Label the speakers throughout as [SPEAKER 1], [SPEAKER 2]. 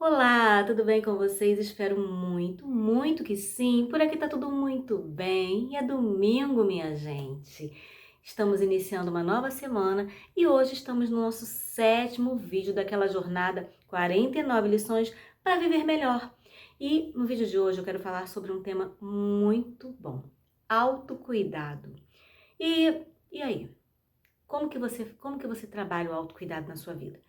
[SPEAKER 1] Olá, tudo bem com vocês? Espero muito, muito que sim. Por aqui tá tudo muito bem. E é domingo, minha gente. Estamos iniciando uma nova semana e hoje estamos no nosso sétimo vídeo daquela jornada 49 lições para viver melhor. E no vídeo de hoje eu quero falar sobre um tema muito bom: autocuidado. E aí? Como que você trabalha o autocuidado na sua vida?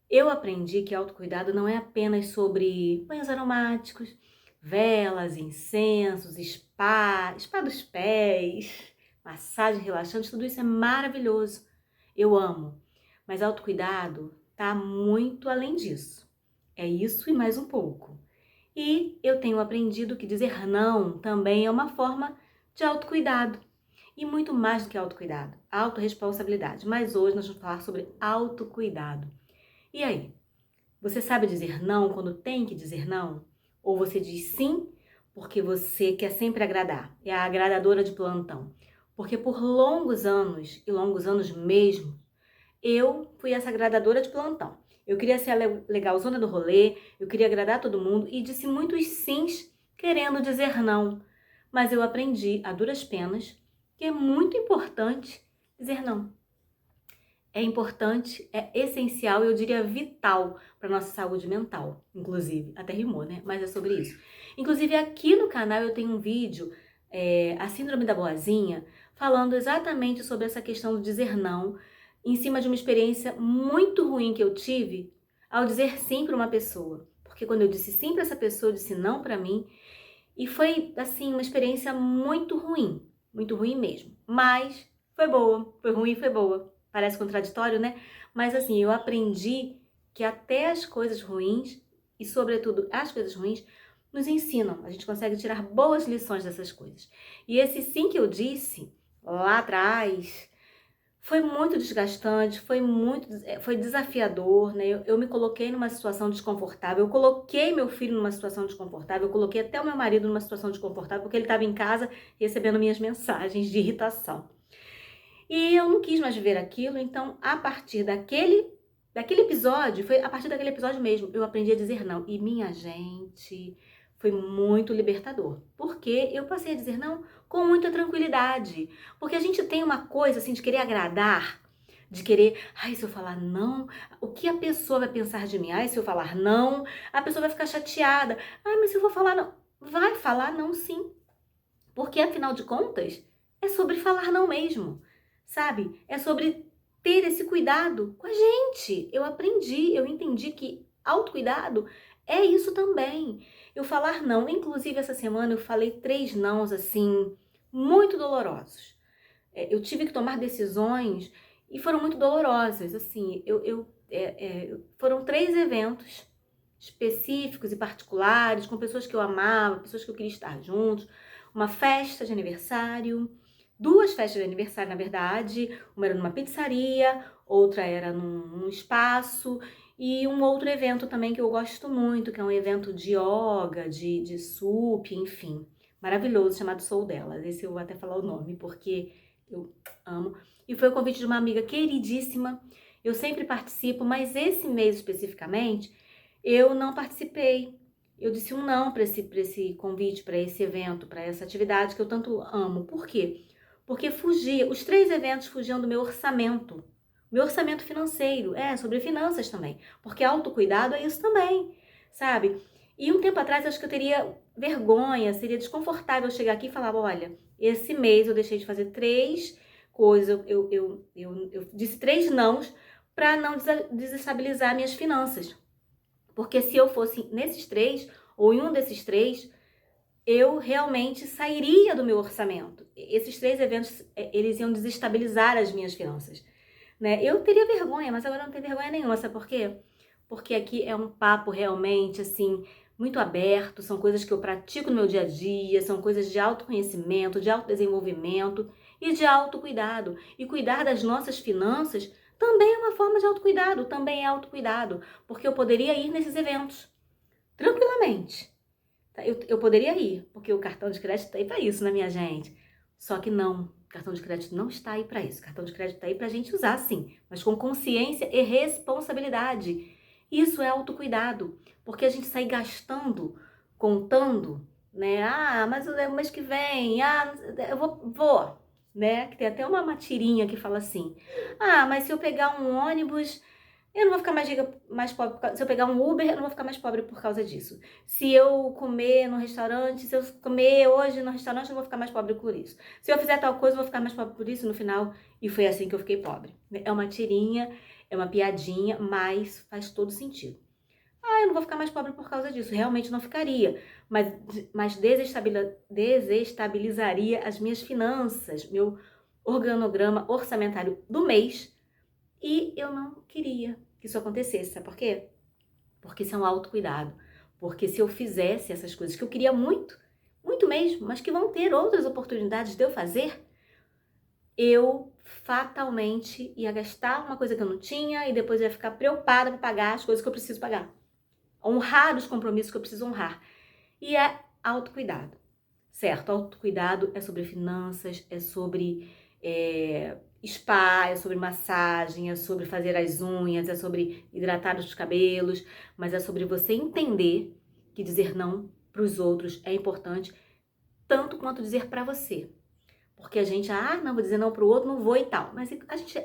[SPEAKER 1] Eu aprendi que autocuidado não é apenas sobre banhos aromáticos, velas, incensos, spa dos pés, massagem relaxante, tudo isso é maravilhoso. Eu amo. Mas autocuidado tá muito além disso. É isso e mais um pouco. E eu tenho aprendido que dizer não também é uma forma de autocuidado. E muito mais do que autocuidado, autorresponsabilidade. Mas hoje nós vamos falar sobre autocuidado. E aí? Você sabe dizer não quando tem que dizer não? Ou você diz sim porque você quer sempre agradar? É a agradadora de plantão. Porque por longos anos, e longos anos mesmo, eu fui essa agradadora de plantão. Eu queria ser a legalzona do rolê, eu queria agradar todo mundo e disse muitos sims querendo dizer não. Mas eu aprendi a duras penas que é muito importante dizer não. É importante, é essencial, eu diria vital para nossa saúde mental, inclusive. Até rimou, né? Mas é sobre isso. Inclusive aqui no canal eu tenho um vídeo, a Síndrome da Boazinha, falando exatamente sobre essa questão do dizer não, em cima de uma experiência muito ruim que eu tive ao dizer sim para uma pessoa. Porque quando eu disse sim para essa pessoa, eu disse não para mim, e foi, assim, uma experiência muito ruim mesmo. Mas foi boa, foi ruim e foi boa. Parece contraditório, né? Mas assim, eu aprendi que até as coisas ruins, e sobretudo as coisas ruins, nos ensinam. A gente consegue tirar boas lições dessas coisas. E esse sim que eu disse lá atrás, foi muito desgastante, foi desafiador, né? Eu me coloquei numa situação desconfortável, eu coloquei meu filho numa situação desconfortável, eu coloquei até o meu marido numa situação desconfortável, porque ele estava em casa recebendo minhas mensagens de irritação. E eu não quis mais viver aquilo, então a partir daquele episódio, foi a partir daquele episódio mesmo, eu aprendi a dizer não. E minha gente, foi muito libertador, porque eu passei a dizer não com muita tranquilidade. Porque a gente tem uma coisa assim de querer agradar, de querer, ai, se eu falar não, o que a pessoa vai pensar de mim? Ai, se eu falar não, a pessoa vai ficar chateada. Ai, mas se eu vou falar não, vai falar não sim. Porque afinal de contas, é sobre falar não mesmo, sabe? É sobre ter esse cuidado com a gente. Eu entendi que autocuidado é isso também. Eu falar não, inclusive essa semana eu falei 3 nãos assim, muito dolorosos. Eu tive que tomar decisões e foram muito dolorosas, assim, foram 3 eventos específicos e particulares, com pessoas que eu amava, pessoas que eu queria estar juntos, uma festa de aniversário, 2 festas de aniversário, na verdade, uma era numa pizzaria, outra era num espaço, e um outro evento também que eu gosto muito, que é um evento de yoga, de sup, enfim, maravilhoso, chamado Sou Delas. Esse eu vou até falar o nome, porque eu amo. E foi o convite de uma amiga queridíssima. Eu sempre participo, mas esse mês especificamente, eu não participei. Eu disse um não para esse convite, para esse evento, para essa atividade que eu tanto amo. Por quê? Porque os 3 eventos fugiam do meu orçamento. Meu orçamento financeiro, sobre finanças também. Porque autocuidado é isso também, sabe? E um tempo atrás, acho que eu teria vergonha, seria desconfortável chegar aqui e falar, olha, esse mês eu deixei de fazer 3 coisas, eu disse 3 nãos para não desestabilizar minhas finanças. Porque se eu fosse nesses 3, ou em um desses 3, eu realmente sairia do meu orçamento. Esses 3 eventos, eles iam desestabilizar as minhas finanças, né? Eu teria vergonha, mas agora não tenho vergonha nenhuma, sabe por quê? Porque aqui é um papo realmente, assim, muito aberto, são coisas que eu pratico no meu dia a dia, são coisas de autoconhecimento, de autodesenvolvimento e de autocuidado. E cuidar das nossas finanças também é uma forma de autocuidado, também é autocuidado, porque eu poderia ir nesses eventos tranquilamente. Tá? Eu poderia ir, porque o cartão de crédito está aí para isso, né, minha gente? Só que não, o cartão de crédito não está aí para isso. O cartão de crédito está aí para a gente usar, sim, mas com consciência e responsabilidade. Isso é autocuidado, porque a gente sai gastando, contando, né? Ah, mas o mês que vem, eu vou, né? Que tem até uma tirinha que fala assim: ah, mas se eu pegar um ônibus, eu não vou ficar mais pobre. Se eu pegar um Uber, eu não vou ficar mais pobre por causa disso. Se eu comer no restaurante, se eu comer hoje no restaurante, eu vou ficar mais pobre por isso. Se eu fizer tal coisa, eu vou ficar mais pobre por isso no final. E foi assim que eu fiquei pobre. É uma tirinha, é uma piadinha, mas faz todo sentido. Ah, eu não vou ficar mais pobre por causa disso. Realmente não ficaria. Mas desestabilizaria as minhas finanças, meu organograma orçamentário do mês. E eu não queria que isso acontecesse. Sabe por quê? Porque isso é um autocuidado. Porque se eu fizesse essas coisas que eu queria muito, muito mesmo, mas que vão ter outras oportunidades de eu fazer, eu fatalmente ia gastar uma coisa que eu não tinha e depois eu ia ficar preocupada para pagar as coisas que eu preciso pagar. Honrar os compromissos que eu preciso honrar. E é autocuidado, certo? Autocuidado é sobre finanças, é sobre spa, é sobre massagem, é sobre fazer as unhas, é sobre hidratar os cabelos, mas é sobre você entender que dizer não para os outros é importante, tanto quanto dizer para você. Porque a gente, não, vou dizer não para o outro, não vou e tal. Mas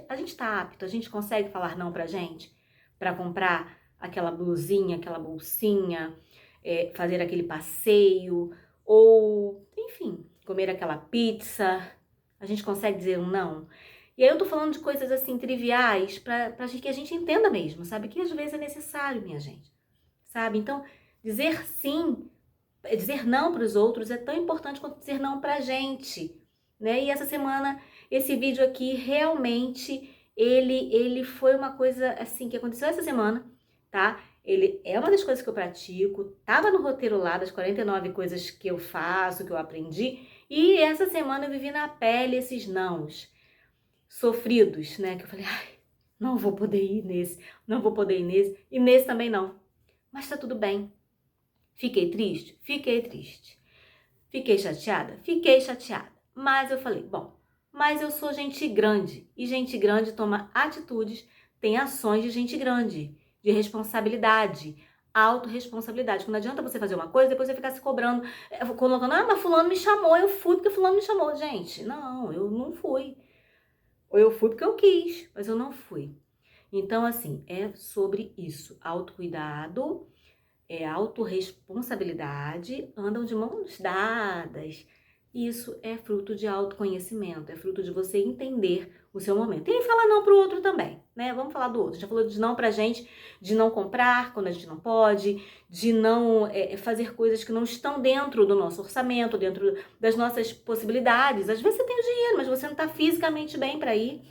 [SPEAKER 1] a gente tá apto, a gente consegue falar não pra gente? Pra comprar aquela blusinha, aquela bolsinha, fazer aquele passeio, ou, enfim, comer aquela pizza. A gente consegue dizer um não? E aí eu tô falando de coisas assim, triviais, pra que a gente entenda mesmo, sabe? Que às vezes é necessário, minha gente, sabe? Então, dizer sim, dizer não para os outros é tão importante quanto dizer não pra gente, né? E essa semana, esse vídeo aqui, realmente, ele foi uma coisa, assim, que aconteceu essa semana, tá? Ele é uma das coisas que eu pratico, tava no roteiro lá das 49 coisas que eu faço, que eu aprendi, e essa semana eu vivi na pele esses nãos sofridos, né? Que eu falei, não vou poder ir nesse, não vou poder ir nesse, e nesse também não. Mas tá tudo bem. Fiquei triste? Fiquei triste. Fiquei chateada? Fiquei chateada. Mas eu falei, bom, mas eu sou gente grande. E gente grande toma atitudes, tem ações de gente grande, de responsabilidade, autorresponsabilidade. Não adianta você fazer uma coisa, depois você ficar se cobrando, colocando, mas fulano me chamou, eu fui porque fulano me chamou. Gente, não, eu não fui. Ou eu fui porque eu quis, mas eu não fui. Então, assim, é sobre isso. Autocuidado, autorresponsabilidade, andam de mãos dadas. Isso é fruto de autoconhecimento, é fruto de você entender o seu momento. E falar não pro outro também, né? Vamos falar do outro. Já falou de não pra gente, de não comprar quando a gente não pode, de não fazer coisas que não estão dentro do nosso orçamento, dentro das nossas possibilidades. Às vezes você tem o dinheiro, mas você não tá fisicamente bem para ir,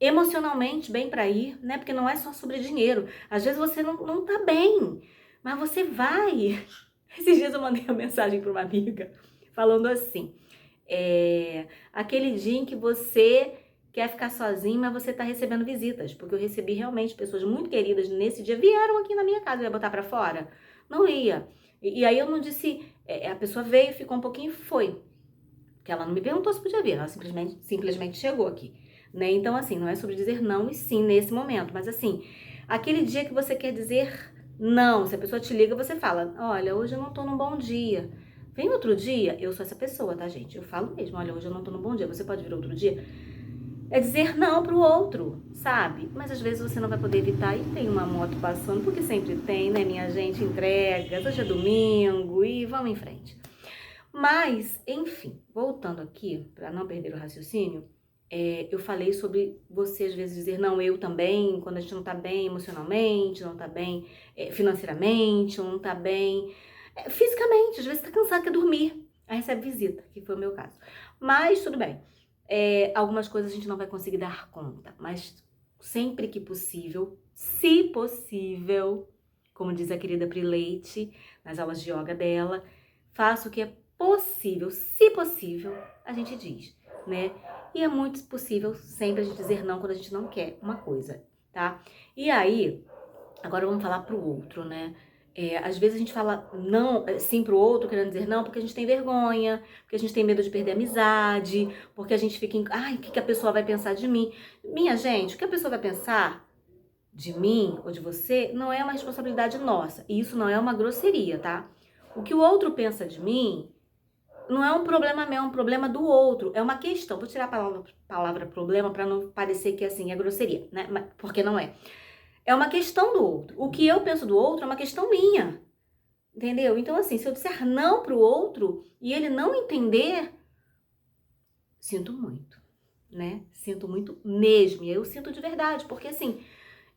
[SPEAKER 1] emocionalmente bem para ir, né? Porque não é só sobre dinheiro. Às vezes você não tá bem, mas você vai. Esses dias eu mandei uma mensagem para uma amiga falando assim, aquele dia em que você quer ficar sozinho, mas você tá recebendo visitas, porque eu recebi realmente pessoas muito queridas nesse dia, vieram aqui na minha casa, eu ia botar para fora? Não ia. E aí eu não disse, a pessoa veio, ficou um pouquinho e foi. Porque ela não me perguntou se podia vir, ela simplesmente chegou aqui, né? Então, assim, não é sobre dizer não e sim nesse momento, mas assim, aquele dia que você quer dizer não, se a pessoa te liga, você fala, olha, hoje eu não tô num bom dia. Vem outro dia, eu sou essa pessoa, tá, gente? Eu falo mesmo, olha, hoje eu não tô num bom dia, você pode vir outro dia? É dizer não pro outro, sabe? Mas às vezes você não vai poder evitar e tem uma moto passando, porque sempre tem, né, minha gente? Entregas, hoje é domingo e vamos em frente. Mas, enfim, voltando aqui, para não perder o raciocínio, eu falei sobre você às vezes dizer não, eu também, quando a gente não tá bem emocionalmente, não tá bem financeiramente, não tá bem fisicamente, às vezes tá cansado, quer dormir, aí recebe visita, que foi o meu caso. Mas tudo bem, algumas coisas a gente não vai conseguir dar conta, mas sempre que possível, se possível, como diz a querida Pri Leite, nas aulas de yoga dela, faça o que é possível, se possível, a gente diz, né? E é muito possível sempre a gente dizer não quando a gente não quer uma coisa, tá? E aí, agora vamos falar pro outro, né? Às vezes a gente fala não, sim pro outro, querendo dizer não, porque a gente tem vergonha, porque a gente tem medo de perder a amizade, porque a gente fica o que a pessoa vai pensar de mim? Minha gente, o que a pessoa vai pensar de mim ou de você não é uma responsabilidade nossa. E isso não é uma grosseria, tá? O que o outro pensa de mim não é um problema meu, é um problema do outro. É uma questão. Vou tirar a palavra problema para não parecer que assim é grosseria, né? Porque não é. É uma questão do outro. O que eu penso do outro é uma questão minha. Entendeu? Então, assim, se eu disser não pro outro e ele não entender, sinto muito, né? Sinto muito mesmo. E eu sinto de verdade, porque assim,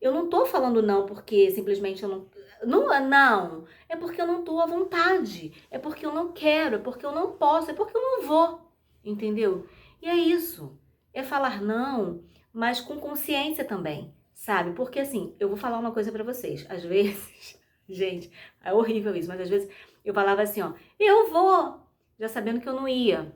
[SPEAKER 1] eu não tô falando não porque simplesmente eu não. Não, não. É porque eu não tô à vontade. É porque eu não quero. É porque eu não posso. É porque eu não vou. Entendeu? E é isso. É falar não, mas com consciência também, sabe? Porque assim, eu vou falar uma coisa pra vocês. Às vezes, gente, é horrível isso, mas às vezes eu falava assim, ó, eu vou, já sabendo que eu não ia.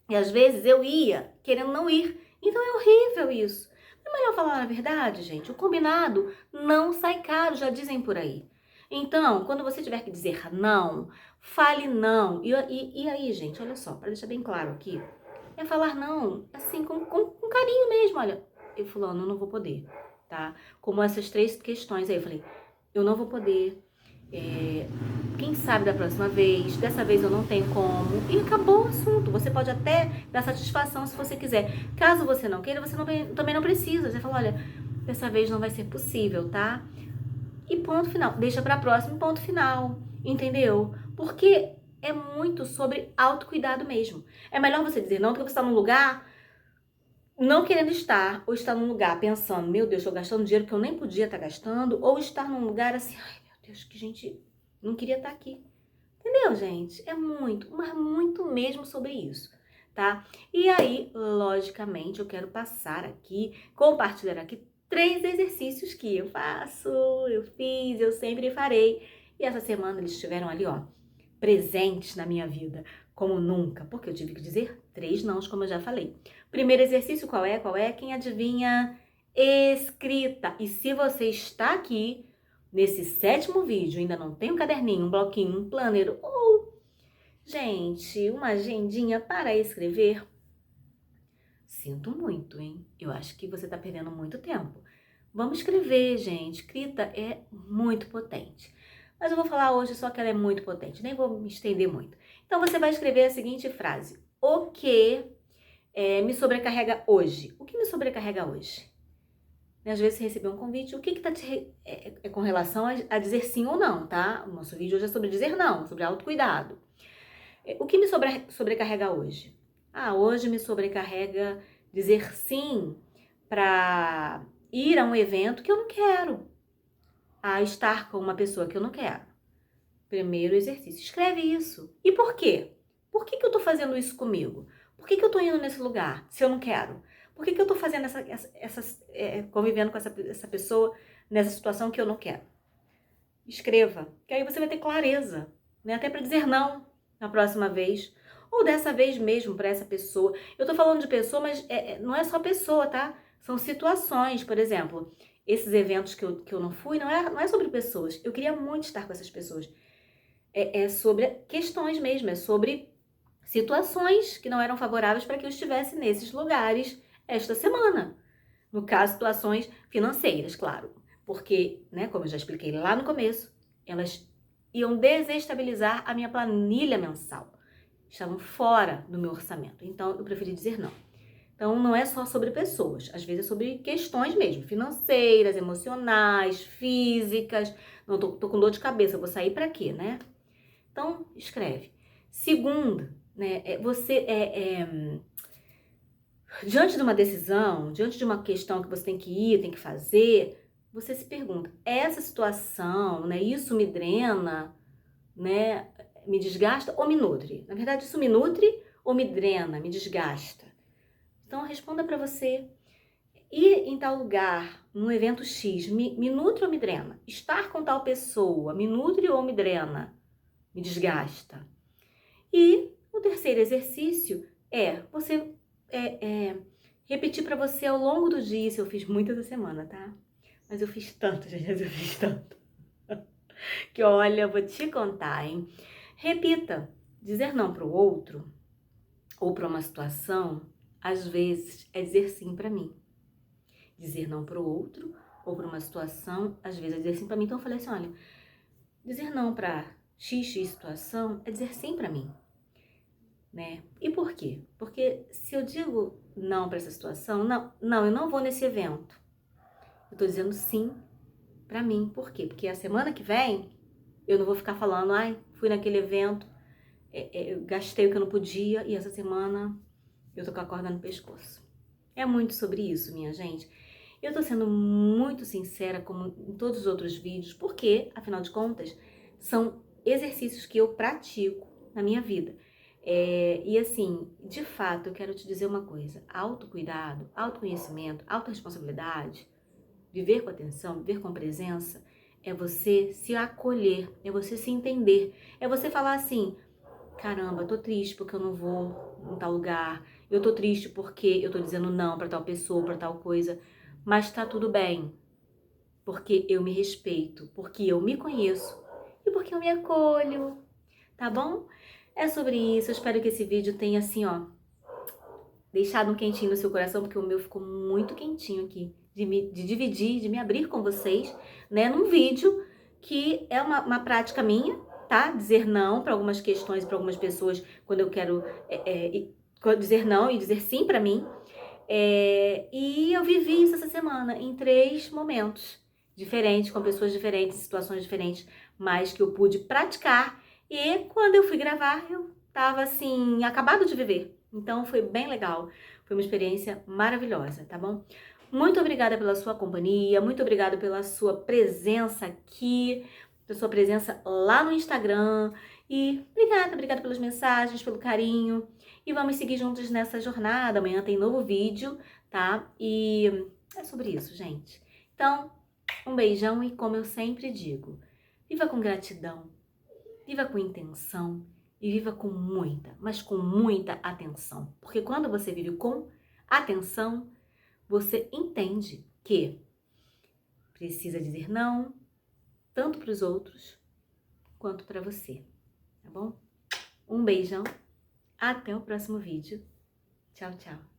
[SPEAKER 1] E às vezes eu ia querendo não ir. Então é horrível isso. É melhor falar a verdade, gente. O combinado não sai caro, já dizem por aí. Então, quando você tiver que dizer não, fale não. E aí, gente, olha só, para deixar bem claro aqui, é falar não, assim, com carinho mesmo. Olha, eu fulano, eu não vou poder, tá? Como essas 3 questões aí, eu falei, eu não vou poder, quem sabe da próxima vez, dessa vez eu não tenho como, e acabou o assunto. Você pode até dar satisfação se você quiser. Caso você não queira, você também não precisa. Você fala, olha, dessa vez não vai ser possível, tá? E ponto final. Deixa pra próxima, ponto final. Entendeu? Porque é muito sobre autocuidado mesmo. É melhor você dizer não do que você estar num lugar não querendo estar, ou estar num lugar pensando, meu Deus, estou gastando dinheiro que eu nem podia estar gastando, ou estar num lugar assim, ai meu Deus, que gente, não queria estar aqui. Entendeu, gente? É muito, mas muito mesmo sobre isso, tá? E aí, logicamente, eu quero passar aqui, compartilhar aqui 3 exercícios que eu faço, eu fiz, eu sempre farei. E essa semana eles estiveram ali, ó, presentes na minha vida, como nunca, porque eu tive que dizer 3 nãos, como eu já falei. Primeiro exercício, qual é? Qual é? Quem adivinha? Escrita. E se você está aqui nesse 7º vídeo, ainda não tem um caderninho, um bloquinho, um planner ou, gente, uma agendinha para escrever, sinto muito, hein? Eu acho que você está perdendo muito tempo. Vamos escrever, gente. Escrita é muito potente. Mas eu vou falar hoje só que ela é muito potente, nem vou me estender muito. Então você vai escrever a seguinte frase: o que me sobrecarrega hoje? O que me sobrecarrega hoje? Às vezes você recebeu um convite, o que tá com relação a dizer sim ou não, tá? O nosso vídeo hoje é sobre dizer não, sobre autocuidado. O que me sobrecarrega hoje? Ah, hoje me sobrecarrega dizer sim para ir a um evento que eu não quero, a estar com uma pessoa que eu não quero. Primeiro exercício, escreve isso. E por quê? Por que eu tô fazendo isso comigo? Por que eu tô indo nesse lugar se eu não quero? Por que eu tô fazendo convivendo com essa pessoa nessa situação que eu não quero? Escreva, que aí você vai ter clareza, né? Até para dizer não na próxima vez. Ou dessa vez mesmo para essa pessoa. Eu tô falando de pessoa, mas não é só pessoa, tá? São situações, por exemplo, esses eventos que eu não fui, não é sobre pessoas. Eu queria muito estar com essas pessoas. É sobre questões mesmo, é sobre situações que não eram favoráveis para que eu estivesse nesses lugares esta semana. No caso, situações financeiras, claro. Porque, né, como eu já expliquei lá no começo, elas iam desestabilizar a minha planilha mensal. Estavam fora do meu orçamento. Então, eu preferi dizer não. Então, não é só sobre pessoas. Às vezes é sobre questões mesmo. Financeiras, emocionais, físicas. Não, tô com dor de cabeça. Vou sair para quê, né? Então, escreve. Segundo, né, diante de uma decisão, diante de uma questão que você tem que ir, tem que fazer, você se pergunta, essa situação, né, isso me drena, né, me desgasta ou me nutre? Na verdade, isso me nutre ou me drena, me desgasta? Então, responda para você. Ir em tal lugar, num evento X, me nutre ou me drena? Estar com tal pessoa, me nutre ou me drena? Me desgasta? E o terceiro exercício é você repetir para você ao longo do dia. Isso eu fiz muito essa semana, tá? Mas eu fiz tanto, gente, eu fiz tanto. Que olha, eu vou te contar, hein? Repita. Dizer não para o outro ou para uma situação, às vezes, é dizer sim para mim. Dizer não para o outro ou por uma situação, às vezes é dizer sim pra mim. Então eu falei assim, olha, dizer não pra x situação é dizer sim pra mim, né? E por quê? Porque se eu digo não pra essa situação, não, eu não vou nesse evento. Eu tô dizendo sim pra mim. Por quê? Porque a semana que vem eu não vou ficar falando, ai, fui naquele evento, eu gastei o que eu não podia e essa semana eu tô com a corda no pescoço. É muito sobre isso, minha gente. Eu tô sendo muito sincera, como em todos os outros vídeos, porque, afinal de contas, são exercícios que eu pratico na minha vida. E assim, de fato, eu quero te dizer uma coisa. Autocuidado, autoconhecimento, autorresponsabilidade, viver com atenção, viver com presença, é você se acolher, é você se entender. É você falar assim, caramba, eu tô triste porque eu não vou em tal lugar. Eu tô triste porque eu tô dizendo não pra tal pessoa, pra tal coisa. Mas tá tudo bem, porque eu me respeito, porque eu me conheço e porque eu me acolho, tá bom? É sobre isso, eu espero que esse vídeo tenha assim, ó, deixado um quentinho no seu coração, porque o meu ficou muito quentinho aqui, de dividir, de me abrir com vocês, né, num vídeo que é uma prática minha, tá? Dizer não para algumas questões, para algumas pessoas, quando eu quero dizer não e dizer sim para mim. E eu vivi isso essa semana, em 3 momentos diferentes, com pessoas diferentes, situações diferentes, mas que eu pude praticar. E quando eu fui gravar, eu tava assim, acabado de viver. Então foi bem legal, foi uma experiência maravilhosa, tá bom? Muito obrigada pela sua companhia, muito obrigada pela sua presença aqui, pela sua presença lá no Instagram. E obrigada pelas mensagens, pelo carinho. E vamos seguir juntos nessa jornada. Amanhã tem novo vídeo, tá? E é sobre isso, gente. Então, um beijão e como eu sempre digo, viva com gratidão, viva com intenção e viva com muita, mas com muita atenção. Porque quando você vive com atenção, você entende que precisa dizer não, tanto para os outros quanto para você, tá bom? Um beijão, até o próximo vídeo. Tchau, tchau.